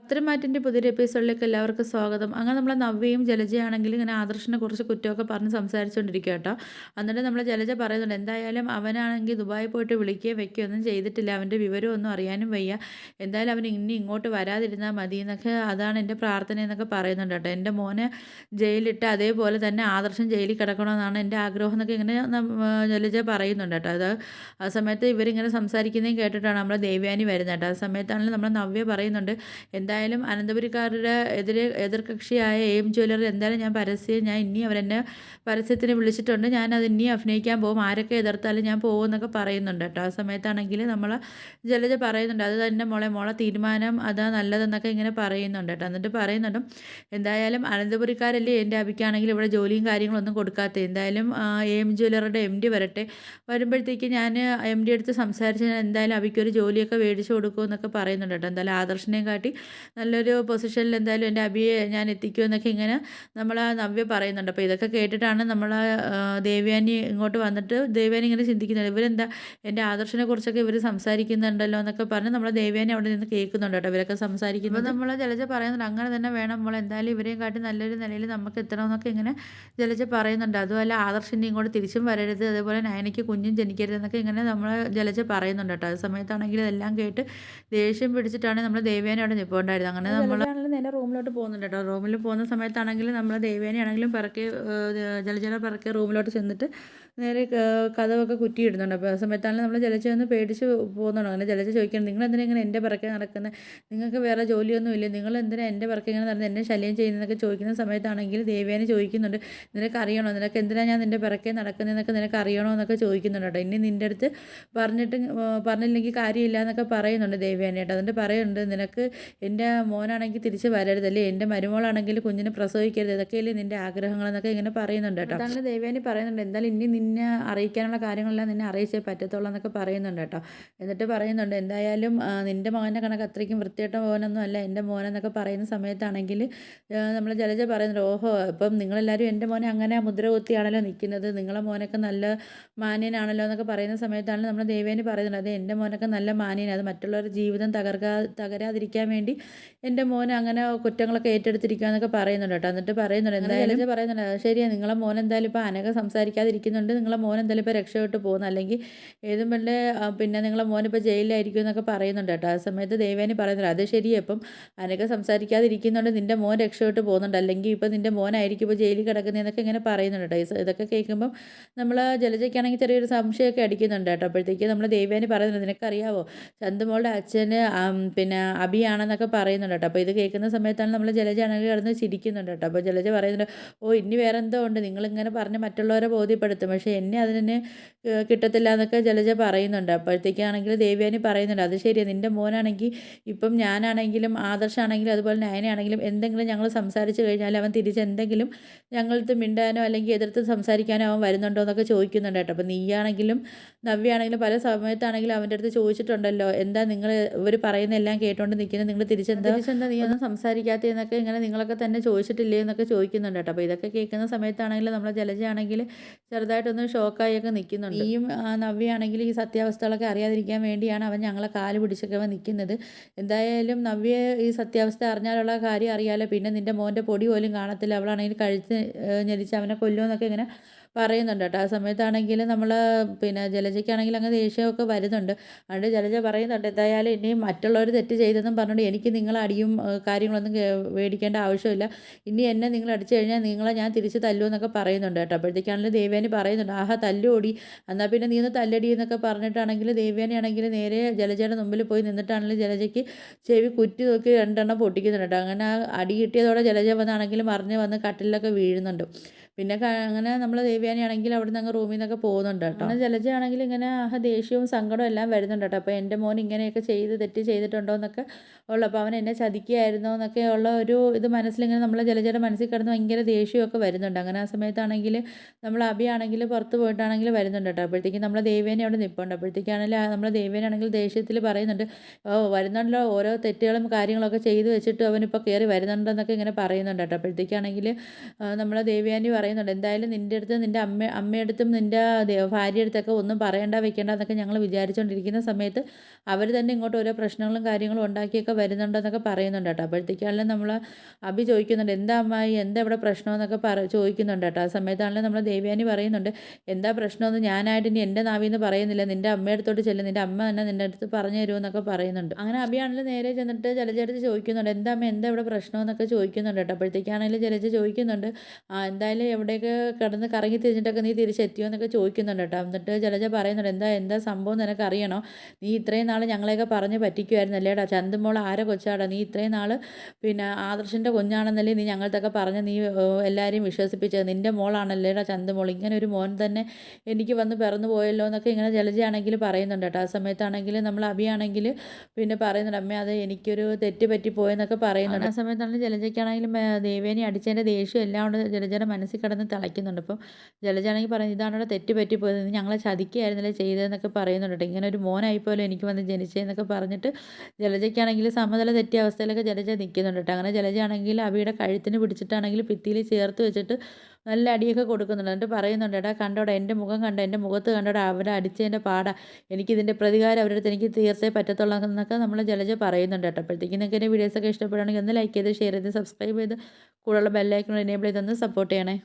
പത്തരമാറ്റിൻ്റെ പുതിയൊരു എപ്പിസോഡിലേക്ക് എല്ലാവർക്കും സ്വാഗതം. അങ്ങനെ നമ്മളെ നവ്യയും ജലജയാണെങ്കിൽ ഇങ്ങനെ ആദർശിനെ കുറിച്ച് കുറ്റമൊക്കെ പറഞ്ഞ് സംസാരിച്ചുകൊണ്ടിരിക്കുക കേട്ടോ. എന്നിട്ട് നമ്മളെ ജലജ പറയുന്നുണ്ട്, എന്തായാലും അവനാണെങ്കിൽ ദുബായി പോയിട്ട് വിളിക്കുകയും വെക്കുകയോ ഒന്നും ചെയ്തിട്ടില്ല, അവൻ്റെ വിവരമൊന്നും അറിയാനും വയ്യ, എന്തായാലും അവൻ ഇനി ഇങ്ങോട്ട് വരാതിരുന്നാൽ മതി എന്നൊക്കെ, അതാണ് എൻ്റെ പ്രാർത്ഥന എന്നൊക്കെ പറയുന്നുണ്ട് കേട്ടോ. എൻ്റെ മോനെ ജയിലിട്ട് അതേപോലെ തന്നെ ആദർശം ജയിലിൽ കിടക്കണമെന്നാണ് എൻ്റെ ആഗ്രഹം എന്നൊക്കെ ഇങ്ങനെ ജലജ പറയുന്നുണ്ട് കേട്ടോ. അത് ആ സമയത്ത് ഇവരിങ്ങനെ സംസാരിക്കുന്നതും കേട്ടിട്ടാണ് നമ്മളെ ദേവയാനി വരുന്നത് കേട്ടോ. ആ സമയത്താണെങ്കിൽ നമ്മളെ നവ്യ പറയുന്നുണ്ട്, എന്തായാലും അനന്തപുരിക്കാരുടെ എതിർകക്ഷിയായ എം ജ്വല്ലറി എന്തായാലും ഞാൻ ഇനി അവരെന്നെ പരസ്യത്തിന് വിളിച്ചിട്ടുണ്ട്, ഞാനത് ഇനി അഭിനയിക്കാൻ പോകും, ആരൊക്കെ എതിർത്താലും ഞാൻ പോകുമെന്നൊക്കെ പറയുന്നുണ്ട് കേട്ടോ. ആ സമയത്താണെങ്കിൽ നമ്മൾ ജലജ പറയുന്നുണ്ട്, അത് തന്നെ മോളെ തീരുമാനം അതാ നല്ലതെന്നൊക്കെ ഇങ്ങനെ പറയുന്നുണ്ട് കേട്ടോ. എന്നിട്ട് പറയുന്നുണ്ട്, എന്തായാലും അനന്തപുരിക്കാരല്ലേ എൻ്റെ അഭിക്കാണെങ്കിൽ ഇവിടെ ജോലിയും കാര്യങ്ങളൊന്നും കൊടുക്കാത്ത, എന്തായാലും എം ജ്വല്ലറിയുടെ MD വരട്ടെ, വരുമ്പോഴത്തേക്ക് ഞാൻ MD അടുത്ത് സംസാരിച്ച് ഞാൻ എന്തായാലും അഭിക്കൊരു ജോലിയൊക്കെ മേടിച്ച് കൊടുക്കുമെന്നൊക്കെ പറയുന്നുണ്ട് കേട്ടോ. എന്തായാലും ആദർശിനെയും കാട്ടി നല്ലൊരു പൊസിഷനിൽ എന്തായാലും എൻ്റെ അഭിയെ ഞാൻ എത്തിക്കുമെന്നൊക്കെ ഇങ്ങനെ നമ്മൾ നവ്യ പറയുന്നുണ്ട്. അപ്പോൾ ഇതൊക്കെ കേട്ടിട്ടാണ് നമ്മൾ ദേവയാനി ഇങ്ങോട്ട് വന്നിട്ട് ദേവയാനി ഇങ്ങനെ ചിന്തിക്കുന്നുണ്ട്, ഇവരെന്താ എൻ്റെ ആദർശിനെ കുറിച്ചൊക്കെ ഇവർ സംസാരിക്കുന്നുണ്ടല്ലോ എന്നൊക്കെ പറഞ്ഞ് നമ്മൾ ദേവയാനി അവിടെ നിന്ന് കേൾക്കുന്നുണ്ട് കേട്ടോ ഇവരൊക്കെ സംസാരിക്കുന്നത്. നമ്മൾ ജലജ പറയുന്നുണ്ട്, അങ്ങനെ തന്നെ വേണം നമ്മൾ, എന്തായാലും ഇവരെയും കാട്ടി നല്ലൊരു നിലയിൽ നമുക്ക് എത്തണമെന്നൊക്കെ ഇങ്ങനെ ജലജ പറയുന്നുണ്ട്. അതുമല്ല ആദർശിൻ്റെ ഇങ്ങോട്ട് തിരിച്ചും വരരുത്, അതേപോലെ നയനയ്ക്ക് കുഞ്ഞും ജനിക്കരുതെന്നൊക്കെ ഇങ്ങനെ നമ്മൾ ജലജ പറയുന്നുണ്ട് കേട്ടോ. ആ സമയത്താണെങ്കിൽ ഇതെല്ലാം കേട്ട് ദേഷ്യം പിടിച്ചിട്ടാണ് നമ്മൾ ദേവേനെ അവിടെ നിൽപ്പുണ്ടായിരുന്നത്. അങ്ങനെ നമ്മളാണെങ്കിലും നേരെ റൂമിലോട്ട് പോകുന്നുണ്ട് കേട്ടോ. റൂമിൽ പോകുന്ന സമയത്താണെങ്കിൽ നമ്മൾ ദേവേനെയാണെങ്കിലും പിറക്കെ ജലജയുടെ പിറക്കെ റൂമിലോട്ട് ചെന്നിട്ട് നേരെ കതവൊക്കെ കുറ്റിയിടുന്നുണ്ട്. അപ്പോൾ ആ സമയത്താണെങ്കിൽ നമ്മൾ ജലജ ഒന്ന് പേടിച്ച് പോകുന്നുണ്ട്. അങ്ങനെ ജലജ ചോദിക്കണം, നിങ്ങൾ എന്തിനാ ഇങ്ങനെ എൻ്റെ പിറക്കെ നടക്കുന്നത്, നിങ്ങൾക്ക് വേറെ ജോലിയൊന്നും ഇല്ലേ, നിങ്ങൾ എന്തിനാ എൻ്റെ പിറക്കെ ഇങ്ങനെ നടന്ന് എന്നെ ശല്യം ചെയ്യുന്നതൊക്കെ ചോദിക്കുന്ന സമയത്താണെങ്കിൽ ദേവേനെ ചോദിക്കുന്നുണ്ട്, നിനക്ക് അറിയണോ, നിനക്ക് എന്തിനാ ഞാൻ നിൻ്റെ പിറക്കെ നടക്കുന്നതെന്നൊക്കെ നിനക്ക് അറിയണോ എന്നൊക്കെ ചോദിക്കുന്നുണ്ട് കേട്ടോ. ഇനി നിൻ്റെ അടുത്ത് പറഞ്ഞില്ലെങ്കിൽ കാര്യമില്ല എന്നൊക്കെ പറയുന്നുണ്ട് ദേവയാനിയായിട്ട്. അതിൻ്റെ പറയുന്നുണ്ട്, നിനക്ക് എൻ്റെ മോനാണെങ്കിൽ തിരിച്ച് വരരുതല്ലേ, എൻ്റെ മരുമോളാണെങ്കിൽ കുഞ്ഞിനെ പ്രസവിക്കരുത്, ഇതൊക്കെയല്ലേ നിൻ്റെ ആഗ്രഹങ്ങളെന്നൊക്കെ ഇങ്ങനെ പറയുന്നുണ്ട് കേട്ടോ. അതാണ് ദേവയാനി പറയുന്നുണ്ട്, എന്തായാലും ഇനി നിന്നെ അറിയിക്കാനുള്ള കാര്യങ്ങളെല്ലാം നിന്നെ അറിയിച്ചേ പറ്റത്തുള്ളൂ എന്നൊക്കെ പറയുന്നുണ്ട് കേട്ടോ. എന്നിട്ട് പറയുന്നുണ്ട്, എന്തായാലും നിൻ്റെ മകൻ്റെ കണക്ക് അത്രയ്ക്കും വൃത്തികെട്ട മോനൊന്നും അല്ല എൻ്റെ മോനെന്നൊക്കെ പറയുന്ന സമയത്താണെങ്കിൽ നമ്മൾ ജലജ പറയുന്നുണ്ട്, ഓഹോ ഇപ്പം നിങ്ങളെല്ലാവരും എൻ്റെ മോനെ അങ്ങനെ മുദ്ര കുത്തിയാണല്ലോ നിൽക്കുന്നത്, നിങ്ങളെ മോനൊക്കെ നല്ല മാന്യനാണല്ലോ എന്നൊക്കെ പറയുന്ന സമയത്താണ് നമ്മൾ ദേവേനി പറയുന്നുണ്ട്, അതെ എൻ്റെ മോനൊക്കെ നല്ല മാന്യനാണ്, അത് മറ്റുള്ളവരുടെ ജീവിതം തകരാതിരിക്കാൻ വേണ്ടി എൻ്റെ മോൻ അങ്ങനെ കുറ്റങ്ങളൊക്കെ ഏറ്റെടുത്തിരിക്കുക എന്നൊക്കെ പറയുന്നുണ്ട് കേട്ടോ. എന്നിട്ട് പറയുന്നുണ്ട്, എന്തായാലും പറയുന്നുണ്ട്, ശരിയാണ് നിങ്ങളെ മോൻ എന്തായാലും ഇപ്പോൾ അനഘ സംസാരിക്കാതിരിക്കുന്നുണ്ട്, നിങ്ങളെ മോൻ എന്തായാലും ഇപ്പോൾ രക്ഷപ്പെട്ട് പോകുന്നു, അല്ലെങ്കിൽ ഏതും വല്ല പിന്നെ നിങ്ങളെ മോനിപ്പോൾ ജയിലിലായിരിക്കും എന്നൊക്കെ പറയുന്നുണ്ട് കേട്ടോ. ആ സമയത്ത് ദേവേനി പറയുന്നുണ്ട്, അത് ശരിയാണ്, ഇപ്പം അനഘ സംസാരിക്കാതിരിക്കുന്നുണ്ട് നിൻ്റെ മോൻ രക്ഷപ്പെട്ട് പോകുന്നുണ്ട്, അല്ലെങ്കിൽ ഇപ്പോൾ നിൻ്റെ മോനായിരിക്കും ഇപ്പോൾ ജയിലിൽ കിടക്കുന്നതെന്നൊക്കെ ഇങ്ങനെ പറയുന്നുണ്ട് കേട്ടോ. ഇതൊക്കെ കേൾക്കുമ്പം നമ്മൾ ജലജയ്ക്കാണെങ്കിൽ ചെറിയൊരു സംശയമൊക്കെ അടിക്കുന്നുണ്ട് കേട്ടോ. അപ്പോഴത്തേക്ക് നമ്മൾ ദേവയാനി പറയുന്നുണ്ട്, നിനക്കറിയാവോ ചന്തുമോളുടെ അച്ഛന് പിന്നെ അഭിയാണെന്നൊക്കെ പറയുന്നുണ്ട് കേട്ടോ. അപ്പോൾ ഇത് കേൾക്കുന്ന സമയത്താണ് നമ്മൾ ജലജയാണെങ്കിൽ കിടന്ന് ചിരിക്കുന്നുണ്ട് കേട്ടോ. അപ്പോൾ ജലജ പറയുന്നുണ്ട്, ഓ ഇനി വേറെ എന്തോ ഉണ്ട്, നിങ്ങളിങ്ങനെ പറഞ്ഞ് മറ്റുള്ളവരെ ബോധ്യപ്പെടുത്തും, പക്ഷേ എന്നെ അതിന് കിട്ടത്തില്ല എന്നൊക്കെ ജലജ പറയുന്നുണ്ട്. അപ്പോഴത്തേക്കാണെങ്കിൽ ദേവയാനി പറയുന്നുണ്ട്, അത് ശരിയാണ്, നിൻ്റെ മോനാണെങ്കിൽ ഇപ്പം ഞാനാണെങ്കിലും ആദർശാണെങ്കിലും അതുപോലെ നയനയാണെങ്കിലും എന്തെങ്കിലും ഞങ്ങൾ സംസാരിച്ച് കഴിഞ്ഞാൽ അവൻ തിരിച്ച് എന്തെങ്കിലും ഞങ്ങളടുത്ത് മിണ്ടാനോ അല്ലെങ്കിൽ എതിർത്ത് സംസാരിക്കാനോ അവൻ വരുന്നുണ്ടോ എന്നൊക്കെ ചോദിക്കുന്നുണ്ട് കേട്ടോ. അപ്പോൾ നീയാണെങ്കിലും നവ്യാണെങ്കിലും പല സമയത്താണെങ്കിലും അവൻ്റെ അടുത്ത് ചോദിച്ചിട്ടുണ്ടല്ലോ, എന്താ നിങ്ങൾ ഇവർ പറയുന്ന എല്ലാം കേട്ടോണ്ട് നിൽക്കുന്നത്, നിങ്ങൾ തിരിച്ചെന്താ നീ ഒന്നും സംസാരിക്കാത്തതെന്നൊക്കെ ഇങ്ങനെ നിങ്ങളൊക്കെ തന്നെ ചോദിച്ചിട്ടില്ലേ എന്നൊക്കെ ചോദിക്കുന്നുണ്ട് കേട്ടോ. അപ്പോൾ ഇതൊക്കെ കേൾക്കുന്ന സമയത്താണെങ്കിൽ നമ്മളെ ജലജയാണെങ്കിൽ ചെറുതായിട്ടൊന്ന് ഷോക്കായൊക്കെ നിൽക്കുന്നുണ്ട്. ഈയും നവ്യയാണെങ്കിൽ ഈ സത്യാവസ്ഥകളൊക്കെ അറിയാതിരിക്കാൻ വേണ്ടിയാണ് അവൻ ഞങ്ങളെ കാല് പിടിച്ചൊക്കെ അവൻ നിൽക്കുന്നത്, എന്തായാലും നവ്യ ഈ സത്യാവസ്ഥ അറിഞ്ഞാലുള്ള കാര്യം അറിയാലോ, പിന്നെ നിൻ്റെ മോൻ്റെ പൊടി പോലും കാണത്തില്ല, അവളാണെങ്കിൽ കഴുത്ത് ഞെരിച്ച് അവനെ കൊല്ലുമെന്നൊക്കെ ഇങ്ങനെ പറയുന്നുണ്ട് കേട്ടോ. ആ സമയത്താണെങ്കിൽ നമ്മൾ പിന്നെ ജലജയ്ക്കാണെങ്കിൽ അങ്ങ് ദേഷ്യമൊക്കെ വരുന്നുണ്ട്. അതുകൊണ്ട് ജലജ പറയുന്നുണ്ട്, എന്തായാലും ഇനിയും മറ്റുള്ളവർ തെറ്റ് ചെയ്തെന്നും പറഞ്ഞുകൊണ്ട് എനിക്ക് നിങ്ങളെ അടിയും കാര്യങ്ങളൊന്നും മേടിക്കേണ്ട ആവശ്യമില്ല, ഇനി എന്നെ നിങ്ങൾ അടിച്ചു കഴിഞ്ഞാൽ നിങ്ങളെ ഞാൻ തിരിച്ച് തല്ലുമെന്നൊക്കെ പറയുന്നുണ്ട് കേട്ടോ. അപ്പോഴത്തേക്കാണെങ്കിൽ ദേവേനി പറയുന്നുണ്ട്, ആഹാ തല്ലുകൂടി, എന്നാൽ പിന്നെ നീ ഒന്ന് തല്ലടി എന്നൊക്കെ പറഞ്ഞിട്ടാണെങ്കിൽ ദേവേനി ആണെങ്കിൽ നേരെ ജലജയുടെ മുമ്പിൽ പോയി നിന്നിട്ടാണെങ്കിൽ ജലജയ്ക്ക് ചെവി കുറ്റി നോക്കി രണ്ടെണ്ണം പൊട്ടിക്കുന്നുണ്ട് കേട്ടോ. അങ്ങനെ ആ അടി കിട്ടിയതോടെ ജലജ വന്നാണെങ്കിലും മറിഞ്ഞ് വന്ന് കട്ടിലൊക്കെ വീഴുന്നുണ്ട്. പിന്നെ അങ്ങനെ നമ്മൾ ദേവയാനിയാണെങ്കിൽ അവിടെ നിന്ന് അങ്ങ് റൂമിൽ നിന്നൊക്കെ പോകുന്നുണ്ട് കേട്ടോ. അങ്ങനെ ജലജയാണെങ്കിൽ ഇങ്ങനെ ദേഷ്യവും സങ്കടവും എല്ലാം വരുന്നുണ്ട് കേട്ടോ. അപ്പോൾ എൻ്റെ മോൻ ഇങ്ങനെയൊക്കെ തെറ്റ് ചെയ്തിട്ടുണ്ടോ എന്നൊക്കെ ഉള്ളു, അപ്പോൾ അവൻ എന്നെ ചതിക്കുകയായിരുന്നോ എന്നൊക്കെ ഉള്ള ഒരു ഇത് മനസ്സിലിങ്ങനെ നമ്മൾ ജലജയുടെ മനസ്സിൽ കിടന്ന് ഭയങ്കര ദേഷ്യമൊക്കെ വരുന്നുണ്ട്. അങ്ങനെ ആ സമയത്താണെങ്കിൽ നമ്മൾ അഭിയാണെങ്കിൽ പുറത്ത് പോയിട്ടാണെങ്കിൽ വരുന്നുണ്ട് കേട്ടോ. അപ്പോഴത്തേക്കും നമ്മളെ ദേവേനെ അവിടെ നിൽപ്പുണ്ട്. അപ്പോഴത്തേക്കാണെങ്കിൽ നമ്മളെ ദേവേനാണെങ്കിൽ ദേഷ്യത്തിൽ പറയുന്നുണ്ട്, ഓ വരുന്നുണ്ടല്ലോ ഓരോ തെറ്റുകളും കാര്യങ്ങളൊക്കെ ചെയ്ത് വെച്ചിട്ട് അവനിപ്പോൾ കയറി വരുന്നുണ്ടെന്നൊക്കെ ഇങ്ങനെ പറയുന്നുണ്ട് കേട്ടോ. അപ്പോഴത്തേക്കാണെങ്കിൽ നമ്മളെ ദേവയാനി പറയുന്നുണ്ട്, പറയുന്നുണ്ട്, എന്തായാലും നിൻ്റെ അടുത്ത് നിൻ്റെ അമ്മയടുത്തും നിൻ്റെ ഭാര്യയുടെ അടുത്തൊക്കെ ഒന്നും പറയണ്ട വെക്കണ്ട എന്നൊക്കെ ഞങ്ങൾ വിചാരിച്ചുകൊണ്ടിരിക്കുന്ന സമയത്ത് അവർ തന്നെ ഇങ്ങോട്ട് ഓരോ പ്രശ്നങ്ങളും കാര്യങ്ങളും ഉണ്ടാക്കിയൊക്കെ വരുന്നുണ്ടെന്നൊക്കെ പറയുന്നുണ്ട് കേട്ടോ. അപ്പോഴത്തേക്കാണെങ്കിലും നമ്മൾ അഭി ചോദിക്കുന്നുണ്ട്, എന്താ അമ്മായി, എന്താ ഇവിടെ പ്രശ്നമെന്നൊക്കെ ചോദിക്കുന്നുണ്ട് കേട്ടോ. ആ സമയത്താണെങ്കിലും നമ്മൾ ദേവയാനി പറയുന്നുണ്ട്, എന്താ പ്രശ്നമെന്ന് ഞാനായിട്ട് ഇനി എൻ്റെ നാവിൽ നിന്ന് പറയുന്നില്ല, നിൻ്റെ അമ്മയുടെ അടുത്തോട്ട് ചെല്ലും, നിൻ്റെ അമ്മ തന്നെ നിൻ്റെ അടുത്ത് പറഞ്ഞു തരുമെന്നൊക്കെ പറയുന്നുണ്ട്. അങ്ങനെ അഭിയാണെങ്കിലും നേരെ ചെന്നിട്ട് ജലജയടുത്ത് ചോദിക്കുന്നുണ്ട്, എന്താ അമ്മ, എന്താ ഇവിടെ പ്രശ്നമെന്നൊക്കെ ചോദിക്കുന്നുണ്ട് കേട്ടോ. അപ്പോഴത്തേക്കാണെങ്കിലും ജലജ ചോദിക്കുന്നുണ്ട്, എന്തായാലും എവിടെയൊക്കെ കിടന്ന് കറങ്ങി തിരിഞ്ഞിട്ടൊക്കെ നീ തിരിച്ചെത്തിയോ എന്നൊക്കെ ചോദിക്കുന്നുണ്ട് കേട്ടോ. എന്നിട്ട് ജലജ പറയുന്നുണ്ട്, എന്താ എന്താ സംഭവം നിനക്ക് അറിയണോ, നീ ഇത്രയും നാൾ ഞങ്ങളെയൊക്കെ പറഞ്ഞ് പറ്റിക്കുമായിരുന്നല്ലേടാ, ചന്തുമോൾ ആരെ കൊച്ചാടാ, നീ ഇത്രയും നാൾ പിന്നെ ആദർശിൻ്റെ കുഞ്ഞാണെന്നല്ലേ നീ ഞങ്ങളത്തൊക്കെ പറഞ്ഞ് നീ എല്ലാവരെയും വിശ്വസിപ്പിച്ചത്, നിൻ്റെ മോളാണല്ലേടാ ചന്തുമോൾ, ഇങ്ങനെ ഒരു മോൻ തന്നെ എനിക്ക് വന്ന് പിറന്നു പോയല്ലോ എന്നൊക്കെ ഇങ്ങനെ ജലജയാണെങ്കിൽ പറയുന്നുണ്ട് കേട്ടോ. ആ സമയത്താണെങ്കിൽ നമ്മൾ അഭിയാണെങ്കിൽ പിന്നെ പറയുന്നുണ്ട്, അമ്മ അത് എനിക്കൊരു തെറ്റ് പറ്റിപ്പോയെന്നൊക്കെ പറയുന്നുണ്ട്. ആ സമയത്താണെങ്കിൽ ജലജയ്ക്കാണെങ്കിലും ദേവേനെ അടിച്ചതിൻ്റെ ദേഷ്യം എല്ലാം കൊണ്ട് ജലജയുടെ മനസ്സിൽ കിടന്ന് തിളയ്ക്കുന്നുണ്ട്. അപ്പം ജലജയാണെങ്കിൽ പറയുന്നത്, ഇതാണ് തെറ്റ് പറ്റിപ്പോയത്, നീ ഞങ്ങളെ ചതിക്കുകയായിരുന്നല്ലേ ചെയ്തതെന്നൊക്കെ പറയുന്നുണ്ട് കേട്ടോ. ഇങ്ങനെ ഒരു മോനായിപ്പോലും എനിക്ക് വന്ന് ജനിച്ചതെന്നൊക്കെ പറഞ്ഞിട്ട് ജലജയ്ക്കാണെങ്കിൽ സമനില തെറ്റിയ അവസ്ഥയിലൊക്കെ ജലജ നിൽക്കുന്നുണ്ട് കേട്ടോ. അങ്ങനെ ജലജയാണെങ്കിൽ അവിയുടെ കഴുത്തിന് പിടിച്ചിട്ടാണെങ്കിൽ ഭിത്തിയിൽ ചേർത്ത് വെച്ചിട്ട് നല്ല അടിയൊക്കെ കൊടുക്കുന്നുണ്ട്. എന്നിട്ട് പറയുന്നുണ്ട്, എടാ കണ്ടോടാ എൻ്റെ മുഖം കണ്ടോ, എൻ്റെ മുഖത്ത് കണ്ടോടാ അവരെ അടിച്ചതിൻ്റെ പാടാ, എനിക്കിതിൻ്റെ പ്രതികാരം അവരുടെ അടുത്ത് എനിക്ക് തീർച്ചയായും പറ്റത്തുള്ളൂ എന്നൊക്കെ നമ്മൾ ജലജ പറയുന്നുണ്ട് കേട്ടോ. അപ്പോഴത്തേക്കും നിങ്ങൾക്ക് എൻ്റെ വീഡിയോസൊക്കെ ഇഷ്ടപ്പെടുകയാണെങ്കിൽ ഒന്ന് ലൈക്ക് ചെയ്ത് ഷെയർ ചെയ്ത് സബ്സ്ക്രൈബ് ചെയ്ത് കൂടുതലുള്ള ബെല്ലൈക്കൺ എനേബിൾ ചെയ്തൊന്ന് സപ്പോർട്ട് ചെയ്യണേ.